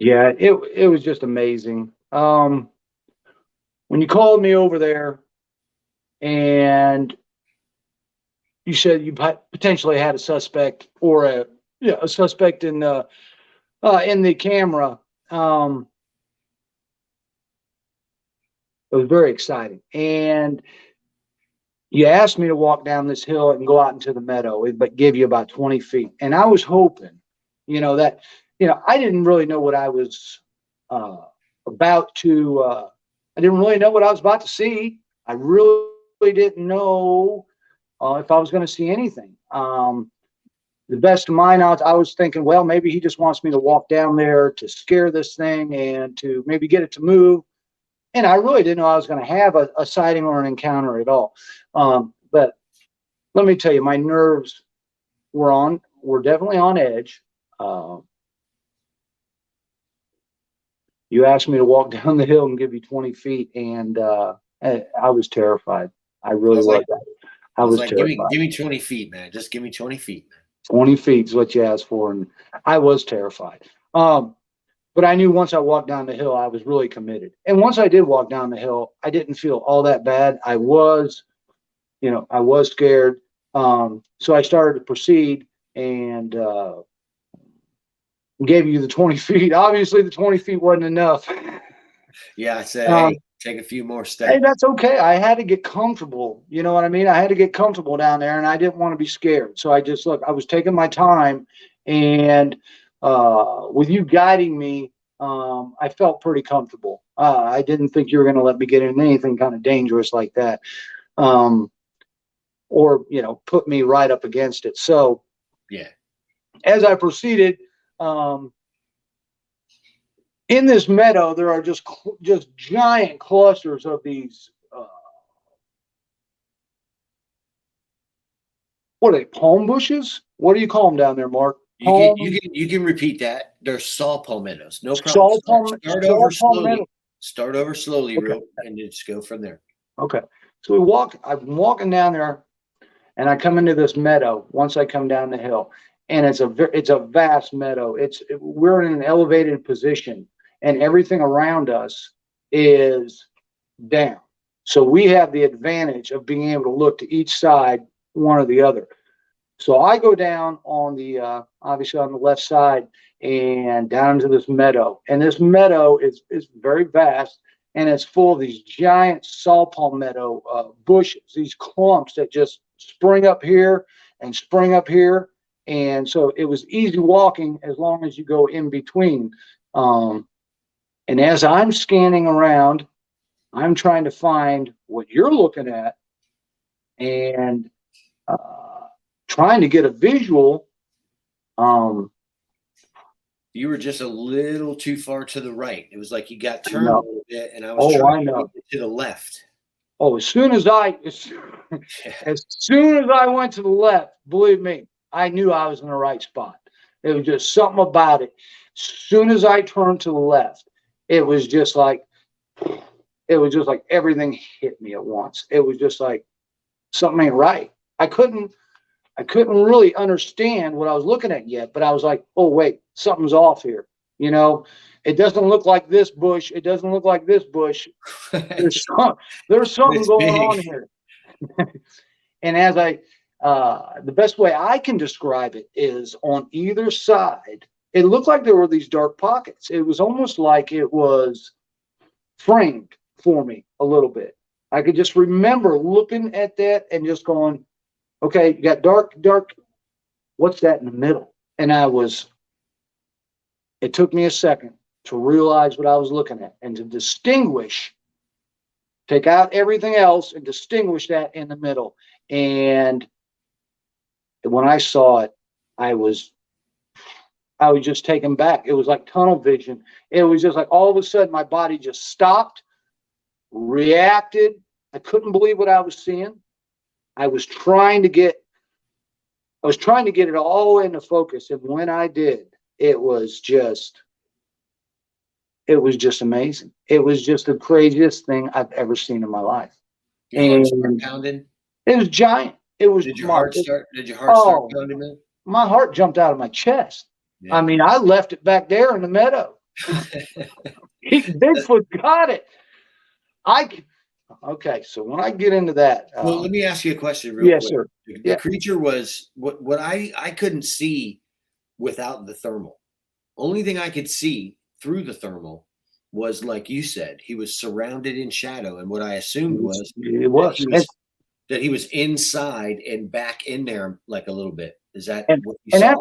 Yeah, it was just amazing. When you called me over there and you said you potentially had a suspect or a suspect in the camera, um, it was very exciting. And you asked me to walk down this hill and go out into the meadow, but give you about 20 feet. And I was hoping, that, I didn't really know what I was uh, about to, I didn't really know what I was about to see. I really didn't know if I was going to see anything. The best of my knowledge, I was thinking, well, maybe he just wants me to walk down there to scare this thing and to maybe get it to move. And I really didn't know I was going to have a sighting or an encounter at all. But let me tell you, my nerves were definitely on edge. Uh, you asked me to walk down the hill and give you 20 feet, and I was terrified. I really was. I was like, terrified. Give me 20 feet, man. Just give me 20 feet, man. 20 feet is what you asked for, and I was terrified. But I knew once I walked down the hill, I was really committed. And once I did walk down the hill, I didn't feel all that bad. I was scared. So I started to proceed and gave you the 20 feet. Obviously, the 20 feet wasn't enough. Yeah, I said, hey, take a few more steps. Hey, that's okay. I had to get comfortable. You know what I mean? I had to get comfortable down there, and I didn't want to be scared. So I was taking my time, and with you guiding me, I felt pretty comfortable. I didn't think you were going to let me get into anything kind of dangerous like that, or put me right up against it. So, yeah. As I proceeded, in this meadow, there are just giant clusters of these. What are they? Palm bushes? What do you call them down there, Mark? You can repeat that. They're saw palmettos. No problem. Start over slowly, okay. And just go from there. Okay. So I'm walking down there, and I come into this meadow once I come down the hill, and it's a vast meadow. We're in an elevated position, and everything around us is down. So we have the advantage of being able to look to each side, one or the other. So I go down on the obviously on the left side and down into this meadow, and this meadow is very vast, and it's full of these giant saw palmetto bushes, these clumps that just spring up here and spring up here, and so it was easy walking as long as you go in between. And as I'm scanning around, I'm trying to find what you're looking at, and trying to get a visual. You were just a little too far to the right. It was like you got turned a little bit, and I was trying to get to the left. Oh, as soon as I went to the left, believe me, I knew I was in the right spot. It was just something about it. As soon as I turned to the left, it was just like everything hit me at once. It was just like something ain't right. I couldn't really understand what I was looking at yet, but I was like, oh wait, something's off here. It doesn't look like this bush. It doesn't look like this bush. There's something going on here. And as the best way I can describe it is on either side, it looked like there were these dark pockets. It was almost like it was framed for me a little bit. I could just remember looking at that and just going, okay, you got dark. What's that in the middle? And it took me a second to realize what I was looking at and to take out everything else and distinguish that in the middle. And when I saw it, I was just taken back. It was like tunnel vision. It was just like all of a sudden my body just stopped, reacted. I couldn't believe what I was seeing. I was trying to get it all into focus, and when I did, it was just amazing. It was just the craziest thing I've ever seen in my life. Your heart started pounding? It was giant. It was. Did your heart start pounding? My heart jumped out of my chest. Yeah. I mean, I left it back there in the meadow. Bigfoot got it. Okay, so when I get into that, well, let me ask you a question real yes, quick. sir. The creature was what I couldn't see without the thermal. Only thing I could see through the thermal was, like you said, he was surrounded in shadow, and what I assumed was that he was inside and back in there like a little bit. Is that what you saw?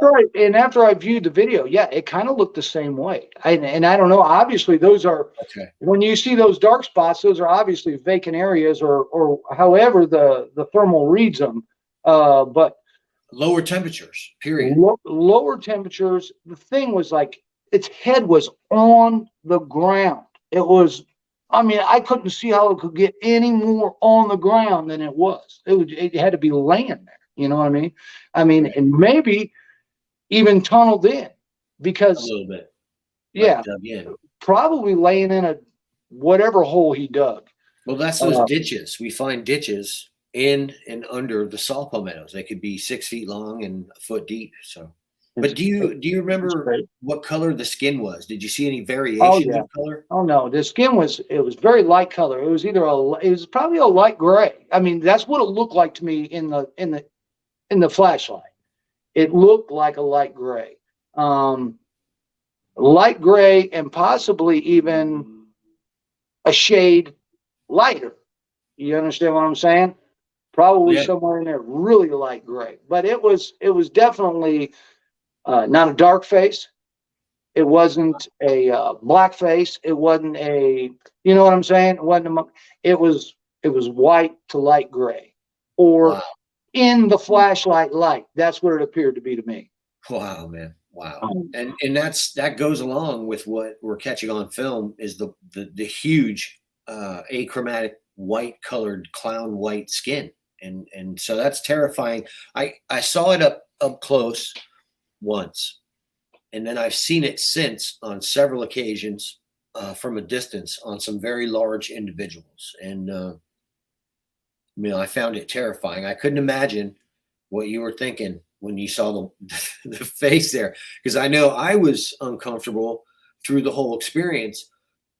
After I viewed the video, yeah, it kind of looked the same way. And I don't know. Obviously, those are when you see those dark spots, those are obviously vacant areas, or however the thermal reads them. But lower temperatures, period. Lower temperatures. The thing was like its head was on the ground. It was. I mean, I couldn't see how it could get any more on the ground than it was. It had to be laying there. You know what I mean? Right. And maybe even tunneled in, because a little bit. Yeah, probably laying in a whatever hole he dug. Well, that's those ditches. We find ditches in and under the saw palmettos. They could be 6 feet long and a foot deep. So, but do you remember what color the skin was? Did you see any variation of color? Oh no, the skin was very light color. It was probably a light gray. I mean, that's what it looked like to me in the flashlight. It looked like a light gray, and possibly even a shade lighter. You understand what I'm saying? Probably somewhere in there, really light gray. But it was definitely not a dark face. It wasn't a black face. It wasn't a, you know what I'm saying? It was white to light gray, or in the flashlight light. That's what it appeared to be to me. Wow, man. Wow. And that goes along with what we're catching on film is the huge achromatic white colored clown white skin. And so that's terrifying. I saw it up close once, and then I've seen it since on several occasions from a distance on some very large individuals. And I found it terrifying. I couldn't imagine what you were thinking when you saw the face there, because I know I was uncomfortable through the whole experience,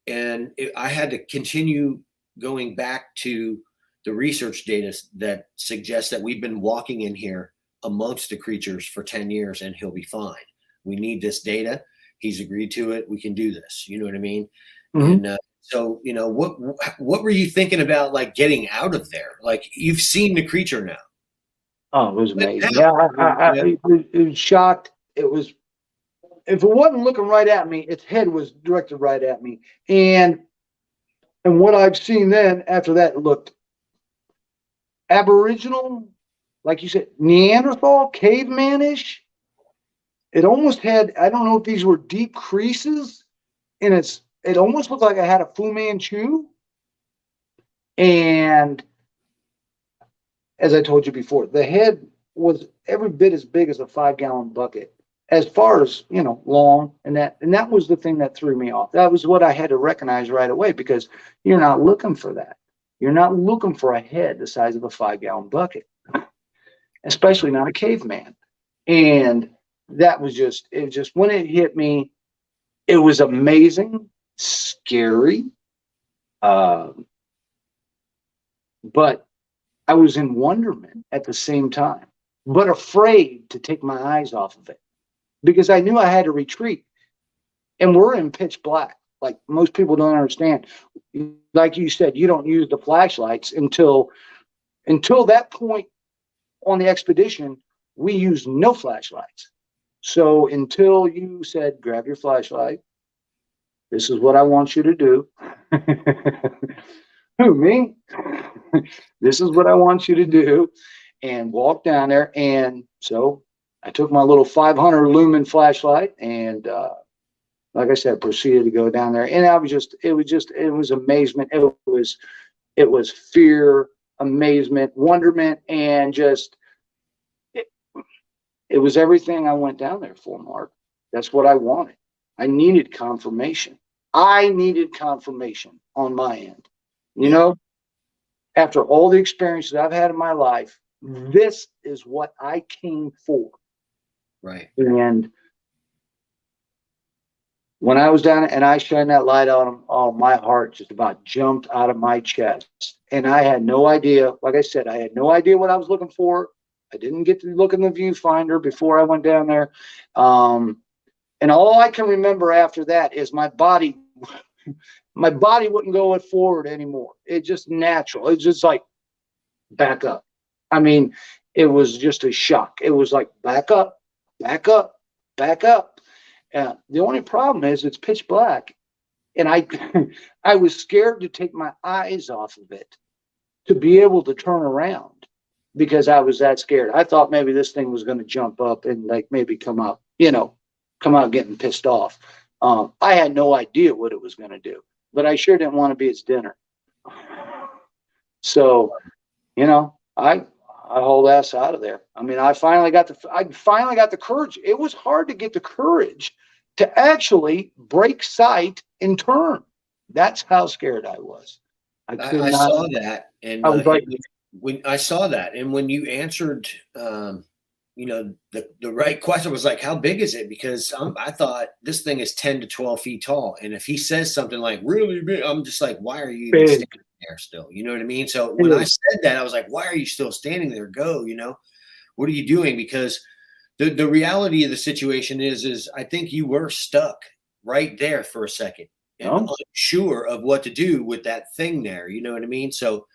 and I had to continue going back to the research data that suggests that we've been walking in here amongst the creatures for 10 years and he'll be fine. We need this data. He's agreed to it. We can do this. You know what I mean? Mm-hmm. And so, what were you thinking about, like, getting out of there? Like, you've seen the creature now. Oh, it was amazing. Yeah, I was shocked. It was, if it wasn't looking right at me, its head was directed right at me. And what I've seen then after that, it looked Aboriginal, like you said, Neanderthal, caveman-ish. It almost had, I don't know if these were deep creases, and it almost looked like I had a Fu Manchu. And as I told you before, the head was every bit as big as a 5-gallon bucket, as far as, long. And that was the thing that threw me off. That was what I had to recognize right away, because you're not looking for that. You're not looking for a head the size of a 5-gallon bucket, especially not a caveman. And that was it just, when it hit me, it was amazing, scary. But I was in wonderment at the same time, but afraid to take my eyes off of it, because I knew I had to retreat. And we're in pitch black. Like, most people don't understand. Like you said, you don't use the flashlights until that point on the expedition. We used no flashlights. So until you said, grab your flashlight, this is what I want you to do. Who, me? This is what I want you to do, and walk down there. And so I took my little 500 lumen flashlight, and like I said, proceeded to go down there. And it was amazement. It was fear, amazement, wonderment, and just, it was everything I went down there for, Mark. That's what I wanted. I needed confirmation. I needed confirmation on my end. After all the experiences I've had in my life, this is what I came for. Right. And When I was down and I shined that light on him, oh, my heart just about jumped out of my chest. And I had no idea, like I said, I had no idea what I was looking for. I didn't get to look in the viewfinder before I went down there. And all I can remember after that is my body wouldn't go it forward anymore. It just natural. It's just like back up. I mean, it was just a shock. It was like back up, back up, back up. The only problem is it's pitch black, and I was scared to take my eyes off of it to be able to turn around because I was that scared. I thought maybe this thing was going to jump up and like maybe come out getting pissed off. I had no idea what it was going to do, but I sure didn't want to be its dinner. So, I hauled ass out of there. I mean, I finally got the courage. It was hard to get the courage to actually break sight and turn. That's how scared I was. I saw that, and I was like, when I saw that, and when you answered, the right question was like, how big is it? Because I thought this thing is 10 to 12 feet tall, and if he says something like really big, I'm just like, why are you even standing there still? You know what I mean? So when I said that, I was like, why are you still standing there? Go, what are you doing? Because the reality of the situation is I think you were stuck right there for a second and unsure of what to do with that thing there. You know what I mean? So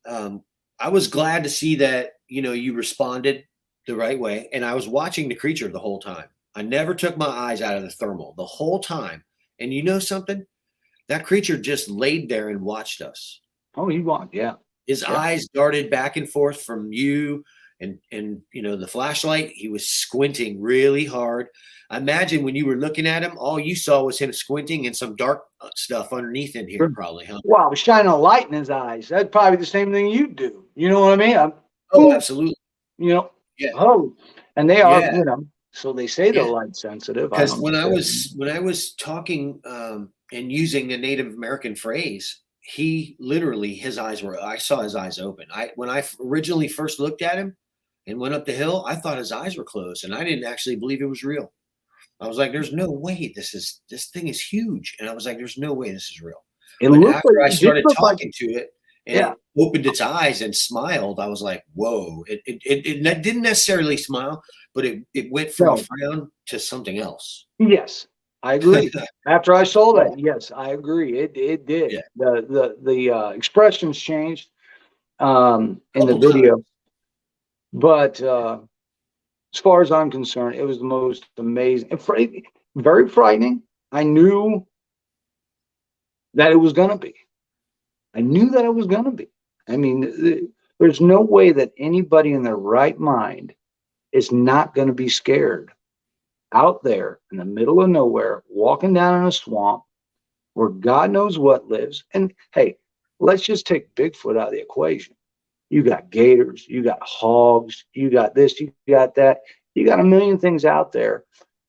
I was glad to see that, you responded the right way. And I was watching the creature the whole time. I never took my eyes out of the thermal the whole time. And you know something? That creature just laid there and watched us. Oh, he walked, yeah. His eyes darted back and forth from you and the flashlight. He was squinting really hard. I imagine when you were looking at him, all you saw was him squinting and some dark stuff underneath in here, probably, huh? Well, I was shining a light in his eyes. That's probably the same thing you do. You know what I mean? Absolutely. Yeah. Oh, and they are, so they say they're light sensitive. Because when I was talking and using a Native American phrase, he literally, I saw his eyes open. When I originally first looked at him and went up the hill, I thought his eyes were closed, and I didn't actually believe it was real. I was like, there's no way this thing is huge. And I was like, there's no way this is real. But after I started talking to it and it opened its eyes and smiled, I was like, whoa. It didn't necessarily smile, but it went from a frown to something else. Yes, I agree. After I saw that, yes, I agree. It did. Yeah. The expressions changed in the video. But as far as I'm concerned, it was the most amazing, very frightening. I knew that it was going to be. I knew that it was going to be. I mean, there's no way that anybody in their right mind is not going to be scared out there in the middle of nowhere, walking down in a swamp where God knows what lives. And hey, let's just take Bigfoot out of the equation. You got gators, you got hogs, you got this, you got that, you got a million things out there,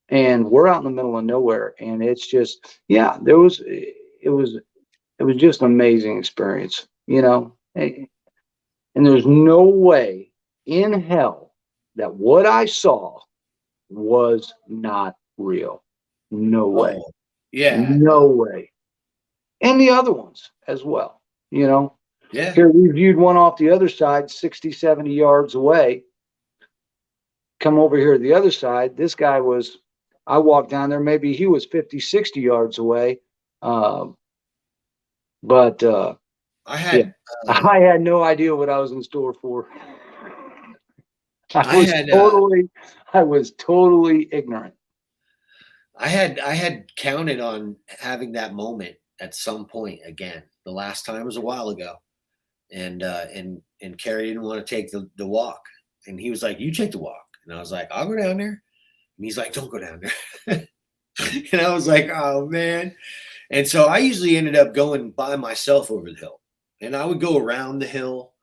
and we're out in the middle of nowhere. And it's just, it was just an amazing experience, and there's no way in hell that what I saw was not real. No way. No way. And the other ones as well, Yeah. Here we viewed one off the other side, 60, 70 yards away. Come over here to the other side. This guy I walked down there, maybe he was 50, 60 yards away. But I had no idea what I was in store for. I was totally ignorant. I had counted on having that moment at some point again. The last time was a while ago. And Kerry didn't want to take the walk, and he was like, "You take the walk," and I was like, "I'll go down there," and he's like, "Don't go down there," and I was like, "Oh man!" And so I usually ended up going by myself over the hill, and I would go around the hill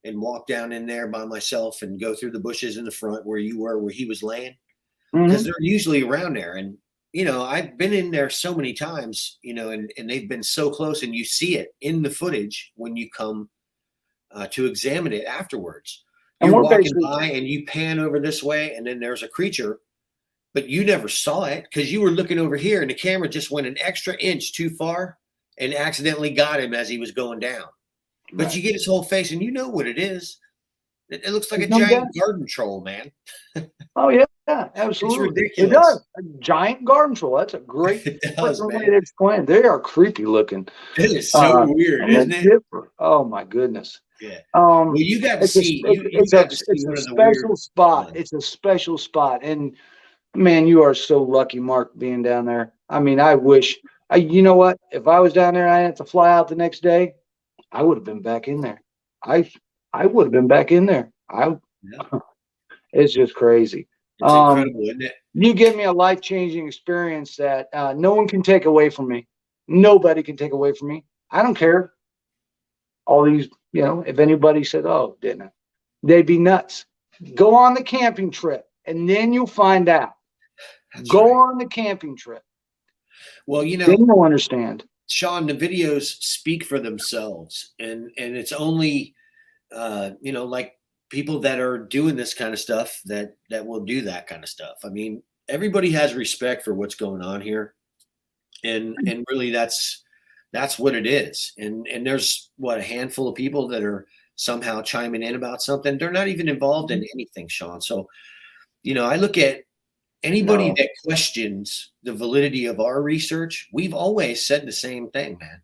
and walk down in there by myself and go through the bushes in the front where he was laying, because they're usually around there. And I've been in there so many times, and they've been so close, and you see it in the footage when you come to examine it afterwards. You're walking by and you pan over this way, and then there's a creature but you never saw it because you were looking over here and the camera just went an extra inch too far and accidentally got him as he was going down. But Right. you get his whole face and you know what it is. It looks like a There's no giant doubt. garden troll, man. Oh yeah, It's absolutely. It ridiculous. does. A giant garden troll. That's a great It does, freaking way man. to explain. They are creepy looking. It is so weird, And they isn't it? differ. Oh my goodness. Yeah. Um, Well, you got to it's a see you it's a got to see it's a one of the special weird spot. ones. It's a special spot, and man, you are so lucky, Mark, being down there. I mean, I wish. You know what? If I was down there and I had to fly out the next day, I would have been back in there. I I would have been back in there. Yeah. It's just crazy. It's incredible, isn't it? You give me a life-changing experience that no one can take away from me. Nobody can take away from me. I don't care. All these, if anybody said, "Oh, didn't I?" They'd be nuts. Go on the camping trip, and then you'll find out. That's Go right. on the camping trip. Well, Then you'll understand. Shawn, the videos speak for themselves, and it's only like people that are doing this kind of stuff that will do that kind of stuff. I mean, everybody has respect for what's going on here, and really that's what it is. And there's a handful of people that are somehow chiming in about something. They're not even involved in anything, Shawn. So, I look at anybody No. that questions the validity of our research. We've always said the same thing, man.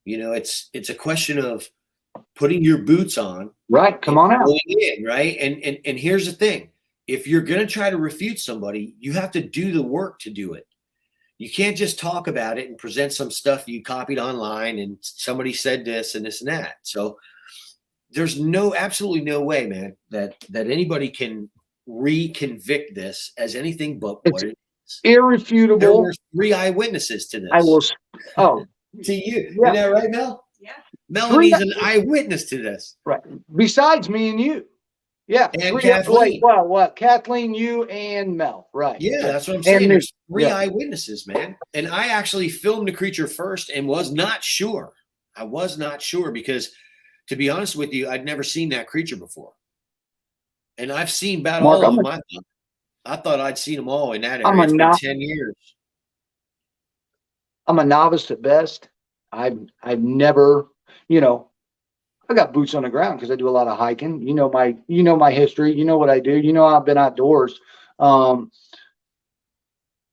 It's a question of putting your boots on, Right. Come on out. going in, right? And here's the thing: if you're going to try to refute somebody, you have to do the work to do it. You can't just talk about it and present some stuff you copied online and somebody said this and this and that. So there's absolutely no way, man, that anybody can reconvict this as anything but what it is. Irrefutable. There were 3 eyewitnesses to this. I will. Oh, to you. Yeah. Isn't that right, Mel? Yeah. Melanie's an eyewitness to this. Right. Besides me and you. Yeah. And Kathleen. What? Kathleen, you, and Mel. Right. Yeah, that's what I'm saying. And There's 3 yeah. eyewitnesses, man. And I actually filmed the creature first and was not sure. I was not sure because, to be honest with you, I'd never seen that creature before. And I've seen about Mark, all of them. I thought I'd seen them all in that area. I'm it's been 10 years. I'm a novice at best. I've never, I got boots on the ground because I do a lot of hiking. You know my history. You know what I do. You know I've been outdoors. All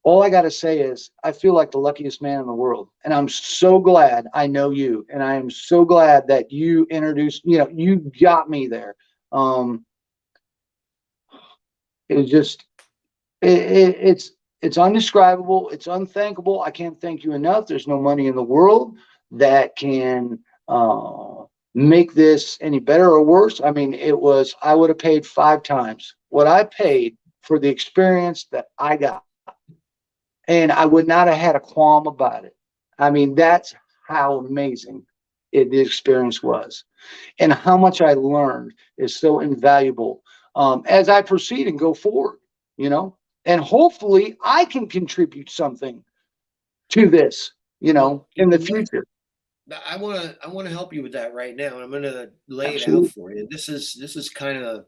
I got to say is I feel like the luckiest man in the world, and I'm so glad I know you, and I am so glad that you introduced. You got me there. It was just, it's undescribable. It's unthinkable. I can't thank you enough. There's no money in the world that can make this any better or worse. I mean, I would have paid 5 times what I paid for the experience that I got. And I would not have had a qualm about it. I mean, that's how amazing the experience was. And how much I learned is so invaluable as I proceed and go forward, and hopefully I can contribute something to this, in the future. I want to help you with that right now. And I'm going to lay Absolutely. it out for you. This is kind of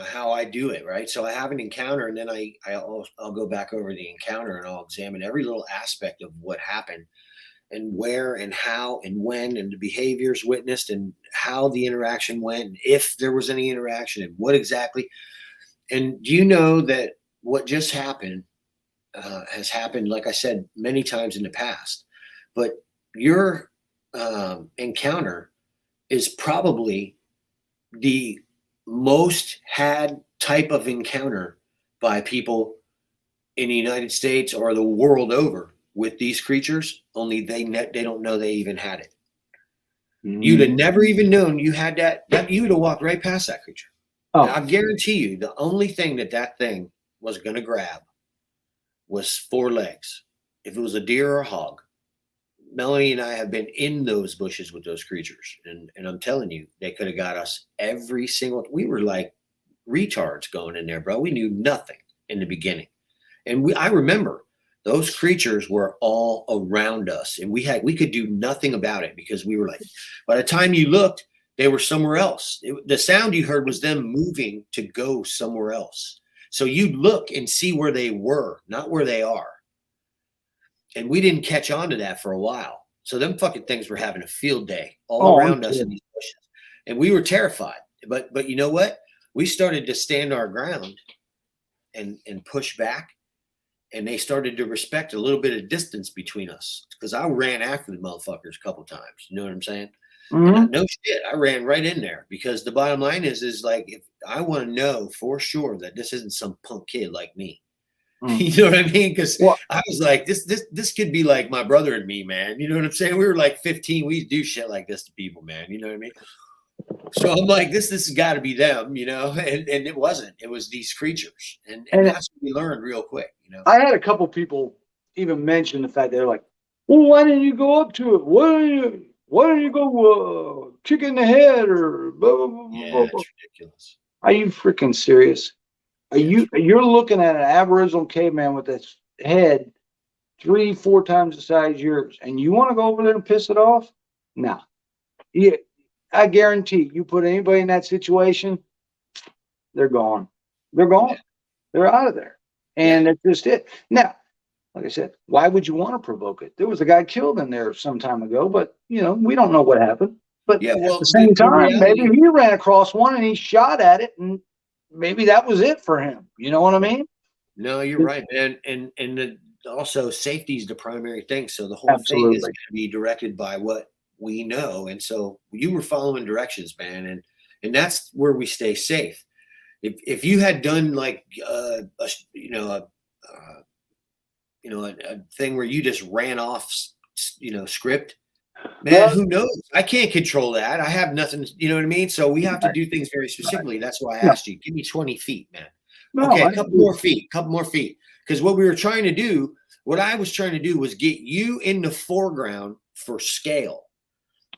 how I do it, right? So I have an encounter, and then I'll go back over the encounter and I'll examine every little aspect of what happened and where and how and when and the behaviors witnessed and how the interaction went and if there was any interaction and what exactly. And do you know that what just happened has happened, like I said, many times in the past, but your encounter is probably the most had type of encounter by people in the United States or the world over with these creatures, only they don't know they even had it. You'd have never even known you had that you would have walked right past that creature. Oh. I guarantee you the only thing that thing was going to grab was 4 legs. If it was a deer or a hog. Melanie and I have been in those bushes with those creatures. And I'm telling you, they could have got us every single, we were like retards going in there, bro. We knew nothing in the beginning. And I remember those creatures were all around us and we could do nothing about it because we were like, by the time you looked, they were somewhere else. The sound you heard was them moving to go somewhere else. So you look and see where they were, not where they are. And we didn't catch on to that for a while. So them fucking things were having a field day all around us in these bushes. And we were terrified. But you know what? We started to stand our ground and push back. And they started to respect a little bit of distance between us, because I ran after the motherfuckers a couple times. You know what I'm saying? Mm-hmm. And no shit, I ran right in there, because the bottom line is like, if I want to know for sure that this isn't some punk kid like me. Mm-hmm. You know what I mean? Because I was like, this could be like my brother and me, man. You know what I'm saying? We were like 15. We do shit like this to people, man. You know what I mean? So I'm like, this has got to be them, you know, and it wasn't. It was these creatures, and that's what we learned real quick, you know. I had a couple people even mention the fact they're like, well, why didn't you go up to it? Why don't you go kick in the head or blah, blah, blah, Yeah, blah, blah. it's ridiculous. Are you freaking serious? You're looking at an Aboriginal caveman with his head 3-4 times the size of yours, and you want to go over there and piss it off? No. Yeah, I guarantee you put anybody in that situation, they're gone. They're gone. Yeah. They're out of there. And that's just it. Now, like I said, why would you want to provoke it? There was a guy killed in there some time ago, but you know, we don't know what happened. But at the same time, maybe he ran across one and he shot at it, and maybe that was it for him. You know what I mean? No, you're right, man. And also safety is the primary thing. So the whole thing is going to be directed by what we know. And so you were following directions, man, and that's where we stay safe. If you had done like a thing where you just ran off, script, man, who knows? I can't control that. I have nothing, you know what I mean? So we have to do things very specifically. That's why I asked you, give me 20 feet, man. Okay, a couple more feet. Because what I was trying to do was get you in the foreground for scale.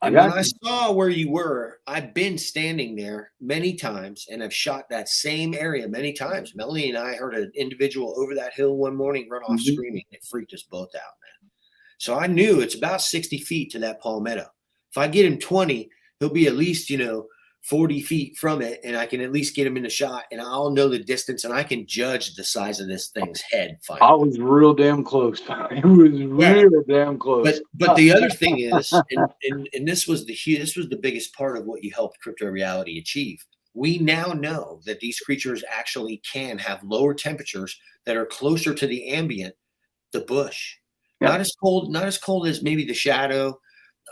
And when I saw where you were, I've been standing there many times, and I've shot that same area many times. Melanie and I heard an individual over that hill one morning run off screaming. It freaked us both out, man. So I knew it's about 60 feet to that palmetto. If I get him 20, he'll be at least, 40 feet from it, and I can at least get him in the shot, and I'll know the distance, and I can judge the size of this thing's head. Finally. I was real damn close. It was real damn close. But the other thing is, and this was the biggest part of what you helped Crypto Reality achieve. We now know that these creatures actually can have lower temperatures that are closer to the ambient, the bush. Yeah. Not as cold as maybe the shadow,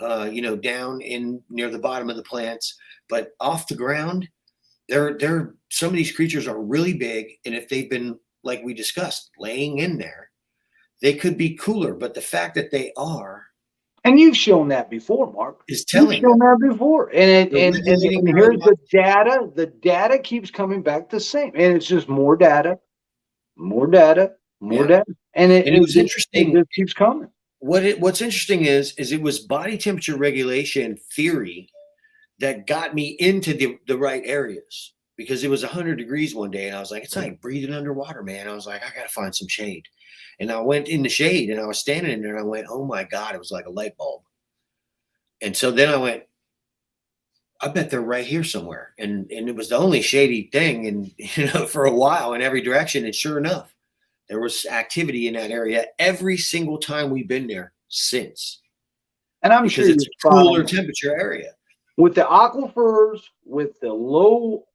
down in near the bottom of the plants. But off the ground, some of these creatures are really big, and if they've been, like we discussed, laying in there, they could be cooler. But the fact that they are, and you've shown that before, Mark, is telling. You've shown that before, and here's the data. The data keeps coming back the same, and it's just more data, data, and it was interesting. It keeps coming. What's interesting is it was body temperature regulation theory that got me into the right areas, because it was 100 degrees one day, and I was like, it's like breathing underwater, man. I was like, I got to find some shade. And I went in the shade, and I was standing in there, and I went, oh my God, it was like a light bulb. And so then I went, I bet they're right here somewhere. And it was the only shady thing, and for a while in every direction. And sure enough, there was activity in that area every single time we've been there since. And I'm sure it's a cooler temperature area. With the aquifers, with the low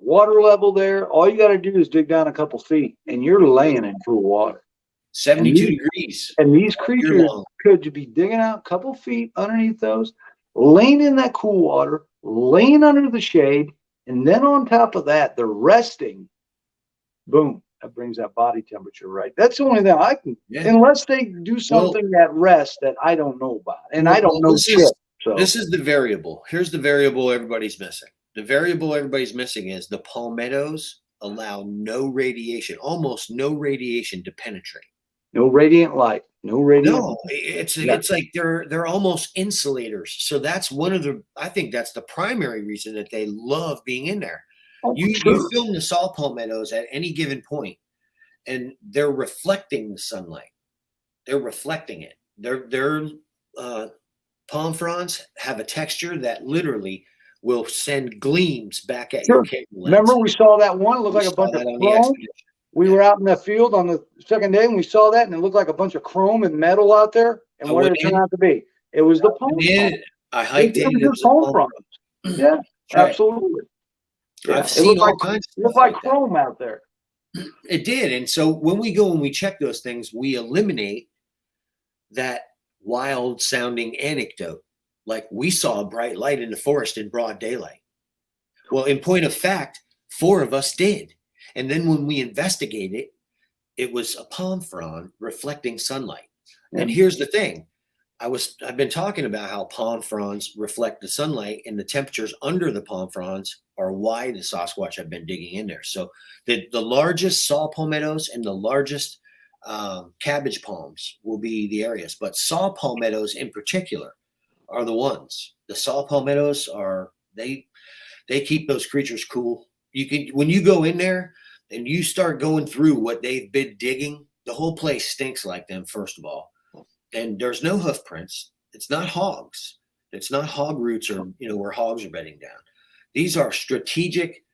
water level there, all you got to do is dig down a couple feet, and you're laying in cool water. 72 degrees. And these creatures could be digging out a couple feet underneath those, laying in that cool water, laying under the shade, and then on top of that, they're resting. Boom. That brings that body temperature right. That's the only thing I can, unless they do something at rest that I don't know about. And I don't know shit. So this is the variable. Here's the variable everybody's missing. The variable everybody's missing is the palmettos allow no radiation, almost no radiation to penetrate. No radiant light. No radiant. No, it's like they're almost insulators. So that's I think that's the primary reason that they love being in there. You film the saw palmettos at any given point, and they're reflecting the sunlight. They're reflecting it. Their palm fronds have a texture that literally, will send gleams back at Sure. your camera lens. Remember, we saw that one. It looked We like a saw bunch of that on the chrome. expedition. We were out in the field on the second day, and we saw that, and it looked like a bunch of chrome and metal out there. And I what did went it turn in. out to be? It was the palm Yeah, frond. I hiked in. It It was was just a palm palm frond. frond. Yeah, That's right. absolutely. Yeah. I've seen all kinds of looked stuff like like that. chrome out there. It did. And so when we go and we check those things, we eliminate that wild sounding anecdote. Like, we saw a bright light in the forest in broad daylight. Well, in point of fact, 4 of us did. And then when we investigated, it was a palm frond reflecting sunlight. Yeah. And here's the thing. I've been talking about how palm fronds reflect the sunlight, and the temperatures under the palm fronds are why the Sasquatch have been digging in there. So the largest saw palmettos and the largest cabbage palms will be the areas, but saw palmettos in particular are the ones. The saw palmettos are, they keep those creatures cool. You can, when you go in there and you start going through what they've been digging, the whole place stinks like them, first of all. And there's no hoof prints. It's not hogs. It's not hog roots or, where hogs are bedding down. These are strategic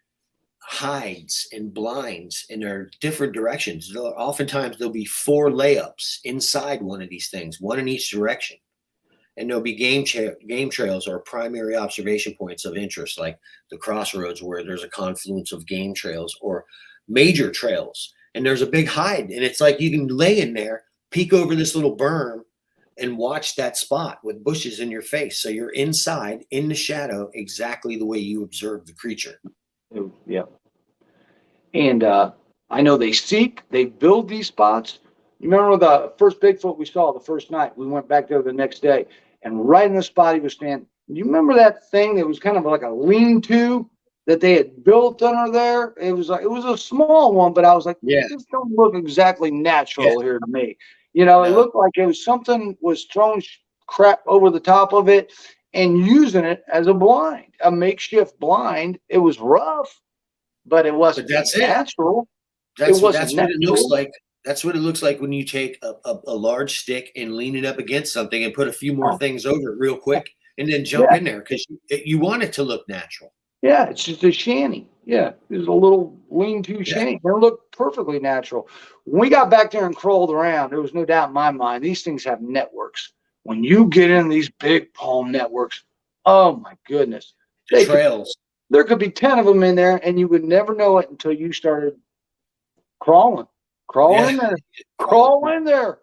hides and blinds, and they're different directions. Oftentimes there'll be 4 layups inside one of these things, one in each direction. And there'll be game trails or primary observation points of interest, like the crossroads where there's a confluence of game trails or major trails. And there's a big hide. And it's like you can lay in there, peek over this little berm, and watch that spot with bushes in your face. So you're inside in the shadow, exactly the way you observe the creature. Yeah. And I know they build these spots. You remember the first Bigfoot we saw the first night? We went back there the next day, and right in the spot he was standing. You remember that thing that was kind of like a lean-to that they had built under there? It was a small one, but I was like, yeah, this don't look exactly natural here to me. It looked like it was something was throwing crap over the top of it and using it as a blind, a makeshift blind. It was rough, but it wasn't natural. That's what it looks like. That's what it looks like when you take a large stick and lean it up against something and put a few more things over it real quick and then jump in there, because you want it to look natural. Yeah, it's just a shanty. Yeah, it was a little lean-to shanty. It looked perfectly natural. When we got back there and crawled around, there was no doubt in my mind, these things have networks. When you get in these big palm networks, oh my goodness. Trails. There could be 10 of them in there, and you would never know it until you started crawling. Crawl in there. Crawl in there.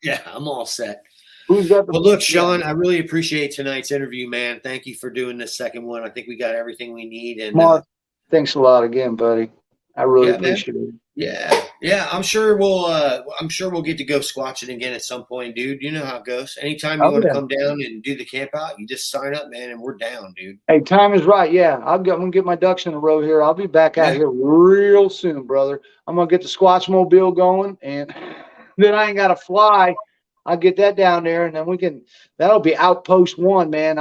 Yeah, I'm all set. Who's got the? Well, look, Shawn, I really appreciate tonight's interview, man. Thank you for doing this second one. I think we got everything we need. And Mark, thanks a lot again, buddy. I really appreciate it. Yeah. I'm sure we'll get to go squatching again at some point, dude. You know how it goes. Anytime you want to come down and do the camp out, you just sign up, man, and we're down, dude. Hey, time is right. Yeah, I'm gonna get my ducks in a row here. I'll be back out here real soon, brother. I'm gonna get the Squatch Mobile going, and then I ain't gotta fly. I'll get that down there, and then that'll be outpost 1, man.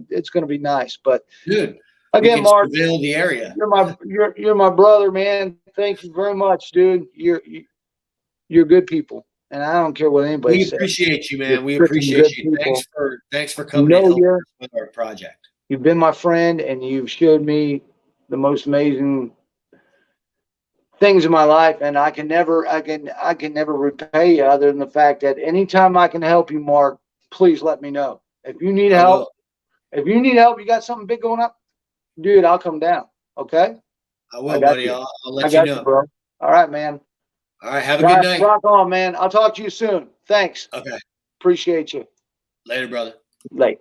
It's gonna be nice. But dude, again, Mark, surveil the area. You're my brother, man. Thank you very much, dude. You're good people, and I don't care what anybody says. We appreciate you, man. We appreciate you. Thanks for coming in with our project. You've been my friend, and you've showed me the most amazing things in my life, and I can never repay you other than the fact that anytime I can help you, Mark, please let me know. If you need help, you got something big going up, dude, I'll come down. Okay? I will, buddy. I'll let you know. Bro. All right, man. All right. Have a good night. Rock on, man. I'll talk to you soon. Thanks. Okay. Appreciate you. Later, brother. Late.